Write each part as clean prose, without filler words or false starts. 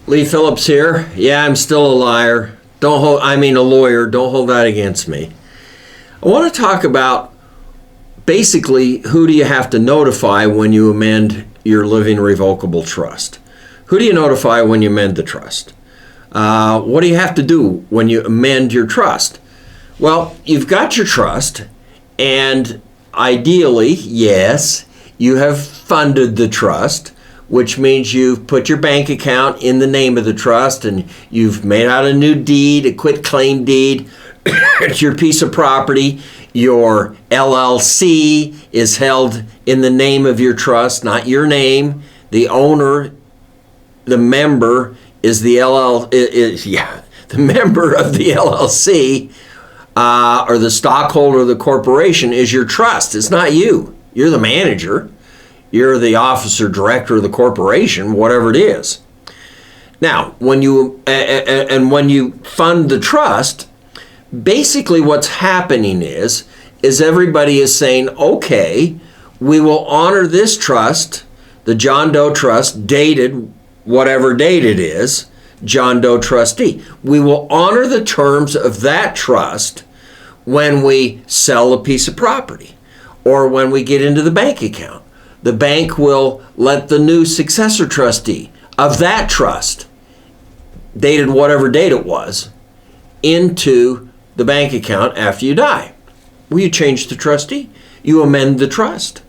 Lee Phillips here. Yeah, I'm still a liar. A lawyer. Don't hold that against me. I want to talk about basically who do you have to notify when you amend your living revocable trust? Who do you notify when you amend the trust? What do you have to do when you amend your trust? Well, you've got your trust, and ideally, yes, you have funded the trust, which means you've put your bank account in the name of the trust and you've made out a new deed, a quitclaim deed. It's your piece of property. Your LLC is held in the name of your trust, not your name. The owner, the member is the the member of the LLC or the stockholder of the corporation is your trust. It's not you. You're the manager. You're the officer, director of the corporation, whatever it is. Now, when you fund the trust, basically what's happening is everybody is saying, okay, we will honor this trust, the John Doe Trust, dated whatever date it is, John Doe Trustee. We will honor the terms of that trust when we sell a piece of property or when we get into the bank account. The bank will let the new successor trustee of that trust, dated whatever date it was, into the bank account after you die. Well, you change the trustee. You amend the trust.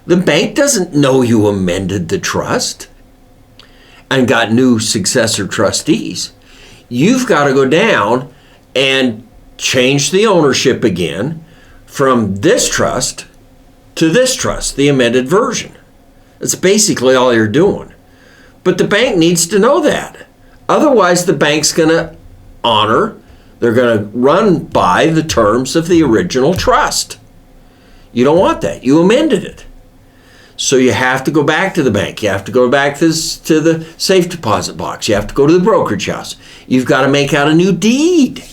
The bank doesn't know you amended the trust and got new successor trustees. You've got to go down and change the ownership again from this trust to this trust, the amended version. That's basically all you're doing. But the bank needs to know that. Otherwise, the bank's going to they're going to run by the terms of the original trust. You don't want that. You amended it. So you have to go back to the bank. You have to go back to the safe deposit box. You have to go to the brokerage house. You've got to make out a new deed,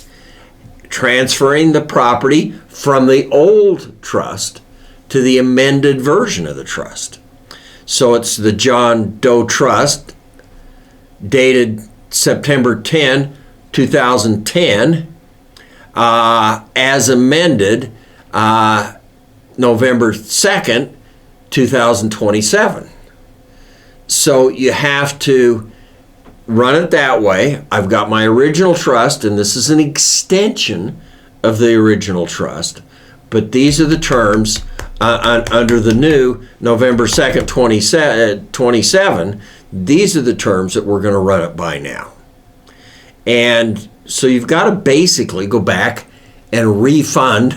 transferring the property from the old trust to the amended version of the trust. So it's the John Doe Trust, dated September 10, 2010, as amended November 2nd, 2027. So you have to run it that way. I've got my original trust, and this is an extension of the original trust, but these are the terms under the new November 2nd, 27. These are the terms that we're going to run it by now. And so you've got to basically go back and refund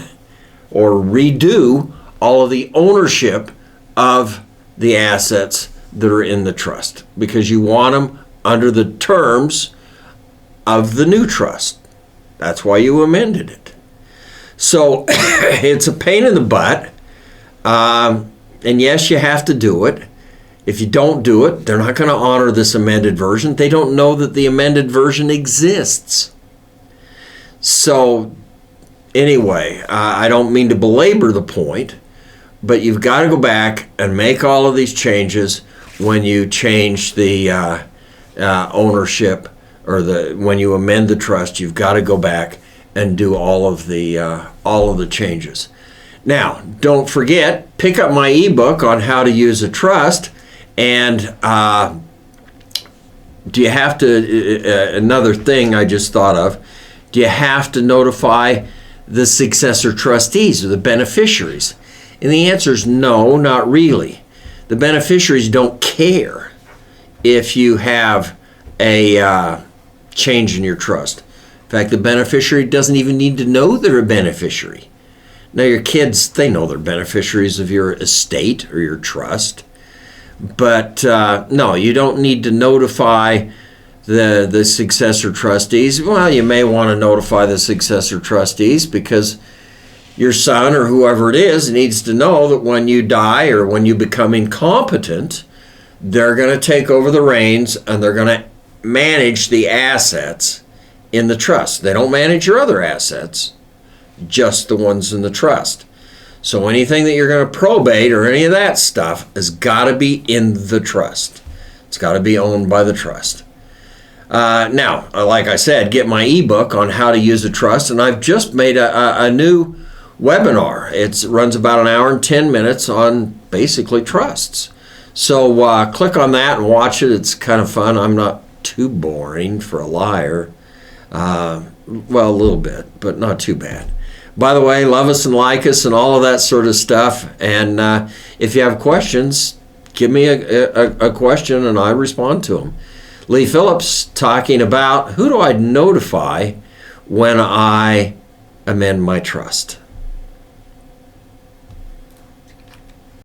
or redo all of the ownership of the assets that are in the trust, because you want them under the terms of the new trust. That's why you amended it. So it's a pain in the butt. And yes, you have to do it. If you don't do it, they're not going to honor this amended version. They don't know that the amended version exists. So anyway, I don't mean to belabor the point, but you've got to go back and make all of these changes when you change the ownership, or when you amend the trust. You've got to go back and do all of the changes. Now, don't forget, pick up my ebook on how to use a trust. And do you have to, another thing I just thought of, do you have to notify the successor trustees or the beneficiaries? And the answer is no, not really. The beneficiaries don't care if you have a change in your trust. In fact, the beneficiary doesn't even need to know they're a beneficiary. Now, your kids, they know they're beneficiaries of your estate or your trust. But no, you don't need to notify the successor trustees. Well, you may want to notify the successor trustees because your son or whoever it is needs to know that when you die or when you become incompetent, they're going to take over the reins and they're going to manage the assets in the trust. They don't manage your other assets, just the ones in the trust. So anything that you're going to probate or any of that stuff has got to be in the trust. It's got to be owned by the trust. Now, like I said, get my ebook on how to use a trust, and I've just made a new webinar. It runs about an hour and 10 minutes on basically trusts. So click on that and watch it. It's kind of fun. I'm not too boring for a liar. Well, a little bit, but not too bad. By the way, love us and like us and all of that sort of stuff. And if you have questions, give me a question and I respond to them. Lee Phillips talking about who do I notify when I amend my trust.